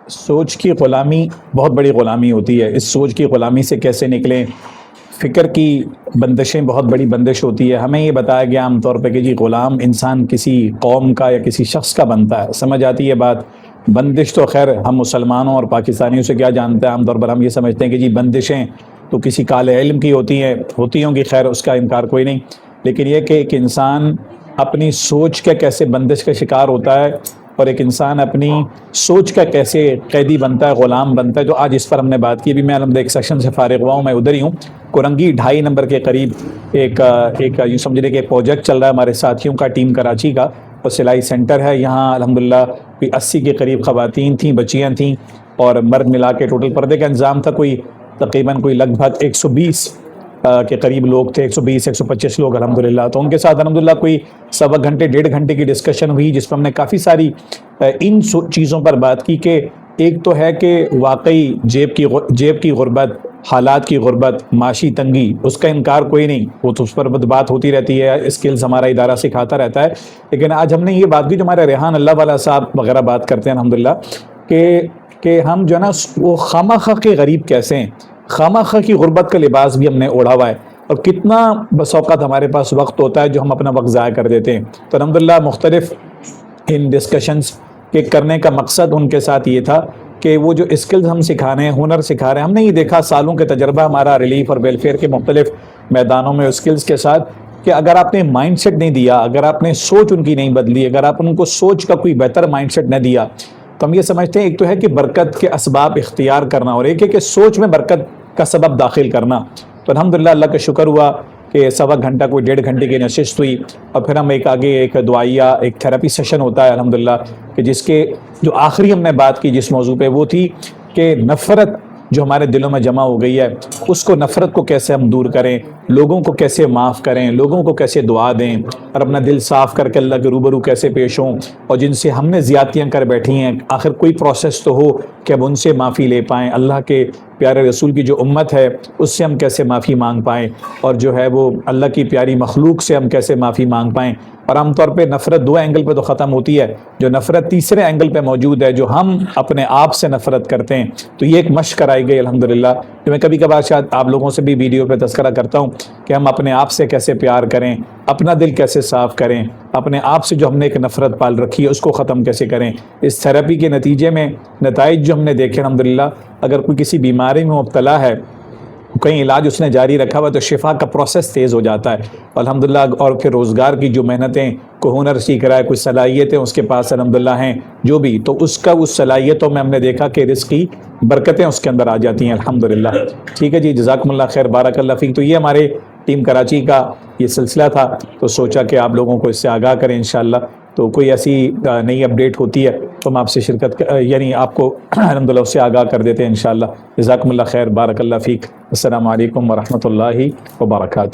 سوچ کی غلامی بہت بڑی غلامی ہوتی ہے. اس سوچ کی غلامی سے کیسے نکلیں؟ فکر کی بندشیں بہت بڑی بندش ہوتی ہے. ہمیں یہ بتایا گیا عام طور پہ کہ جی غلام انسان کسی قوم کا یا کسی شخص کا بنتا ہے. سمجھ آتی ہے بات؟ بندش تو خیر ہم مسلمانوں اور پاکستانیوں سے کیا جانتے ہیں، عام طور پر ہم یہ سمجھتے ہیں کہ جی بندشیں تو کسی کالے علم کی ہوتی ہوں گی، خیر اس کا انکار کوئی نہیں. لیکن یہ کہ ایک انسان اپنی سوچ کے کیسے بندش کا شکار ہوتا ہے، اور ایک انسان اپنی سوچ کا کیسے قیدی بنتا ہے، غلام بنتا ہے، تو آج اس پر ہم نے بات کی. ابھی میں الحمد ایک سیکشن سے فارغ ہوا ہوں، میں ادھر ہی ہوں. کورنگی 2.5 نمبر کے قریب ایک یوں سمجھنے کہ ایک پروجیکٹ چل رہا ہے ہمارے ساتھیوں کا، ٹیم کراچی کا، اور سلائی سینٹر ہے. یہاں الحمدللہ کوئی 80 کے قریب خواتین تھیں، بچیاں تھیں، اور مرد ملا کے ٹوٹل پردے کا انتظام تھا. تقریباً لگ بھگ 120 کے قریب لوگ تھے، 120-125 لوگ الحمدللہ. تو ان کے ساتھ الحمدللہ کوئی سوا گھنٹے 1.5 گھنٹے کی ڈسکشن ہوئی، جس میں ہم نے کافی ساری ان چیزوں پر بات کی کہ ایک تو ہے کہ واقعی جیب کی غربت، حالات کی غربت، معاشی تنگی، اس کا انکار کوئی نہیں، وہ تو اس پر بات ہوتی رہتی ہے، اسکلز ہمارا ادارہ سکھاتا رہتا ہے. لیکن آج ہم نے یہ بات کی، جو ہمارے ریحان اللہ والا صاحب وغیرہ بات کرتے ہیں الحمدللہ، کہ ہم جو ہے نا وہ خواہ کے غریب کیسے ہیں. خواہ کی غربت کا لباس بھی ہم نے اوڑھا ہوا ہے، اور کتنا بس اوقات ہمارے پاس وقت ہوتا ہے جو ہم اپنا وقت ضائع کر دیتے ہیں. تو الحمدللہ مختلف ان ڈسکشنز کے کرنے کا مقصد ان کے ساتھ یہ تھا کہ وہ جو اسکلز ہم سکھا رہے ہیں، ہنر سکھا رہے ہیں، ہم نے یہ دیکھا سالوں کے تجربہ ہمارا ریلیف اور ویلفیئر کے مختلف میدانوں میں اسکلز کے ساتھ، کہ اگر آپ نے مائنڈ سیٹ نہیں دیا، اگر آپ نے سوچ ان کی نہیں بدلی، اگر آپ ان کو سوچ کا کوئی بہتر مائنڈ سیٹ نہ دیا، تو ہم یہ سمجھتے ہیں ایک تو ہے کہ برکت کے اسباب اختیار کرنا، اور ایک ہے کہ سوچ میں برکت کا سبب داخل کرنا. تو الحمدللہ اللہ کا شکر ہوا کہ سوا گھنٹہ 1.5 گھنٹے کی نشست ہوئی، اور پھر ہم آگے ایک دعائیہ ایک تھیراپی سیشن ہوتا ہے الحمدللہ، کہ جس کے جو آخری ہم نے بات کی جس موضوع پہ، وہ تھی کہ نفرت جو ہمارے دلوں میں جمع ہو گئی ہے، اس کو نفرت کو کیسے ہم دور کریں، لوگوں کو کیسے معاف کریں، لوگوں کو کیسے دعا دیں، اور اپنا دل صاف کر کے اللہ کے روبرو کیسے پیش ہوں. اور جن سے ہم نے زیادتیاں کر بیٹھی ہیں، آخر کوئی پروسیس تو ہو کہ اب ان سے معافی لے پائیں. اللہ کے پیارے رسول کی جو امت ہے اس سے ہم کیسے معافی مانگ پائیں، اور جو ہے وہ اللہ کی پیاری مخلوق سے ہم کیسے معافی مانگ پائیں. اور عام طور پہ نفرت 2 اینگل پہ تو ختم ہوتی ہے، جو نفرت تیسرے اینگل پہ موجود ہے، جو ہم اپنے آپ سے نفرت کرتے ہیں. تو یہ ایک مشق کرائی گئی الحمدللہ، جو میں کبھی کبھار شاید آپ لوگوں سے بھی ویڈیو پہ تذکرہ کرتا ہوں کہ ہم اپنے آپ سے کیسے پیار کریں، اپنا دل کیسے صاف کریں، اپنے آپ سے جو ہم نے ایک نفرت پال رکھی ہے اس کو ختم کیسے کریں. اس تھیراپی کے نتیجے میں نتائج جو ہم نے دیکھے الحمدللہ، اگر کوئی کسی بیماری میں مبتلا ہے، کہیں علاج اس نے جاری رکھا ہوا، تو شفا کا پروسیس تیز ہو جاتا ہے الحمدللہ. اور پھر روزگار کی جو محنتیں، کوئی ہنر سیکھ رہا ہے، کوئی صلاحیتیں اس کے پاس الحمدللہ ہیں جو بھی، تو اس صلاحیتوں میں ہم نے دیکھا کہ رزق کی برکتیں اس کے اندر آ جاتی ہیں الحمدللہ. ٹھیک ہے جی، جزاکم اللہ خیر، بارک اللہ فیک. تو یہ ہمارے ٹیم کراچی کا یہ سلسلہ تھا، تو سوچا کہ آپ لوگوں کو اس سے آگاہ کریں انشاءاللہ. تو کوئی ایسی نئی اپڈیٹ ہوتی ہے تو ہم آپ سے یعنی آپ کو الحمدللہ اس سے آگاہ کر دیتے ہیں انشاءاللہ. جزاکم اللہ خیر، بارک اللہ فیک. السلام علیکم ورحمۃ اللہ وبرکاتہ.